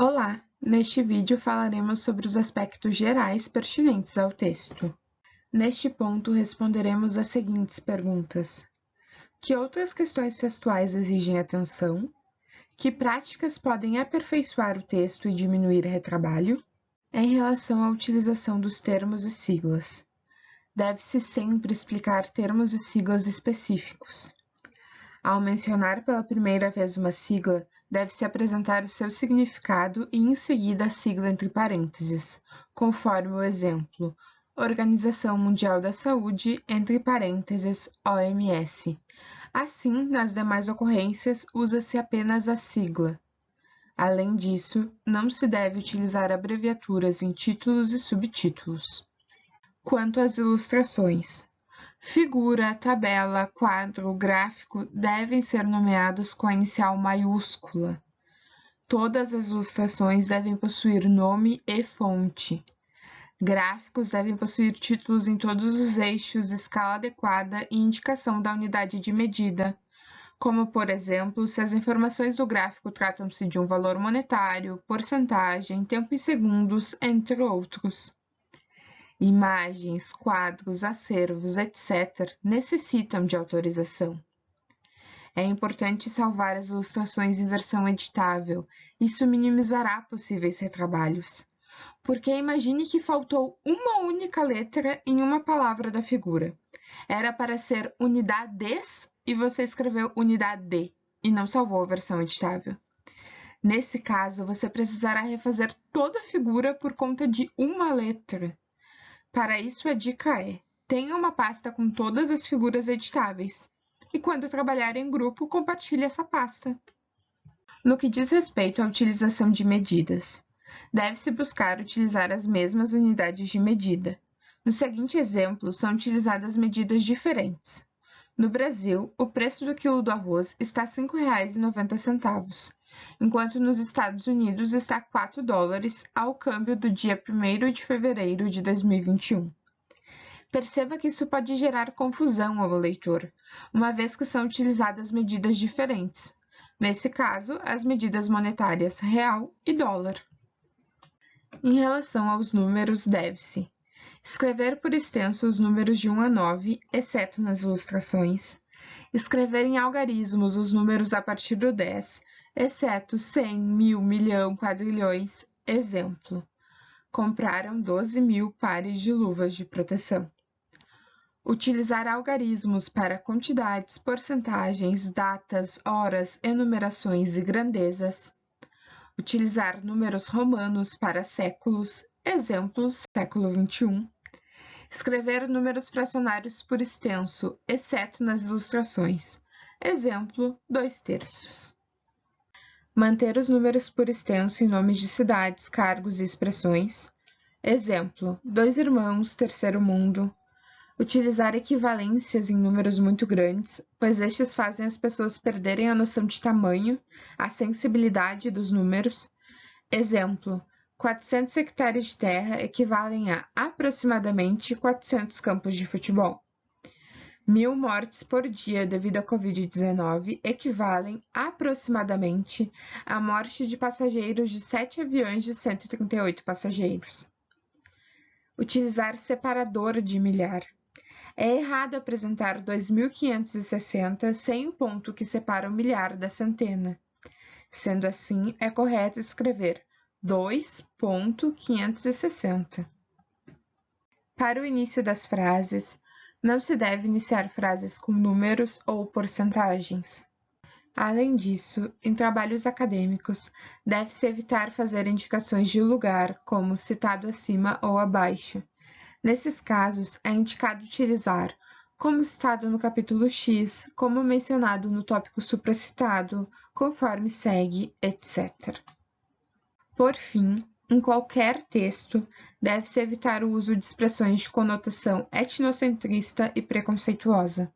Olá! Neste vídeo falaremos sobre os aspectos gerais pertinentes ao texto. Neste ponto, responderemos as seguintes perguntas: que outras questões textuais exigem atenção? Que práticas podem aperfeiçoar o texto e diminuir retrabalho? Em relação à utilização dos termos e siglas, deve-se sempre explicar termos e siglas específicos. Ao mencionar pela primeira vez uma sigla, deve-se apresentar o seu significado e em seguida a sigla entre parênteses, conforme o exemplo: Organização Mundial da Saúde, entre parênteses, OMS. Assim, nas demais ocorrências, usa-se apenas a sigla. Além disso, não se deve utilizar abreviaturas em títulos e subtítulos. Quanto às ilustrações, figura, tabela, quadro, gráfico devem ser nomeados com a inicial maiúscula. Todas as ilustrações devem possuir nome e fonte. Gráficos devem possuir títulos em todos os eixos, escala adequada e indicação da unidade de medida, como, por exemplo, se as informações do gráfico tratam-se de um valor monetário, porcentagem, tempo em segundos, entre outros. Imagens, quadros, acervos, etc., necessitam de autorização. É importante salvar as ilustrações em versão editável, isso minimizará possíveis retrabalhos. Porque imagine que faltou uma única letra em uma palavra da figura. Era para ser unidades e você escreveu unidade e não salvou a versão editável. Nesse caso, você precisará refazer toda a figura por conta de uma letra. Para isso, a dica é: tenha uma pasta com todas as figuras editáveis e, quando trabalhar em grupo, compartilhe essa pasta. No que diz respeito à utilização de medidas, deve-se buscar utilizar as mesmas unidades de medida. No seguinte exemplo, são utilizadas medidas diferentes. No Brasil, o preço do quilo do arroz está R$ 5,90, enquanto nos Estados Unidos está $4 ao câmbio do dia 1º de fevereiro de 2021. Perceba que isso pode gerar confusão ao leitor, uma vez que são utilizadas medidas diferentes. Nesse caso, as medidas monetárias real e dólar. Em relação aos números, deve-se escrever por extenso os números de 1 a 9, exceto nas ilustrações. Escrever em algarismos os números a partir do 10, exceto 100, 1000, milhão, quadrilhões. Exemplo: compraram 12.000 pares de luvas de proteção. Utilizar algarismos para quantidades, porcentagens, datas, horas, enumerações e grandezas. Utilizar números romanos para séculos. Exemplo: século XXI. Escrever números fracionários por extenso, exceto nas ilustrações. Exemplo: 2/3. Manter os números por extenso em nomes de cidades, cargos e expressões. Exemplo: 2 irmãos, terceiro mundo. Utilizar equivalências em números muito grandes, pois estes fazem as pessoas perderem a noção de tamanho, a sensibilidade dos números. Exemplo: 400 hectares de terra equivalem a aproximadamente 400 campos de futebol. 1.000 mortes por dia devido à Covid-19 equivalem aproximadamente à morte de passageiros de 7 aviões de 138 passageiros. Utilizar separador de milhar. É errado apresentar 2.560 sem o ponto que separa o milhar da centena. Sendo assim, é correto escrever 2.560. Para o início das frases, não se deve iniciar frases com números ou porcentagens. Além disso, em trabalhos acadêmicos, deve-se evitar fazer indicações de lugar, como citado acima ou abaixo. Nesses casos, é indicado utilizar como citado no capítulo X, como mencionado no tópico supracitado, conforme segue, etc. Por fim, em qualquer texto, deve-se evitar o uso de expressões de conotação etnocentrista e preconceituosa.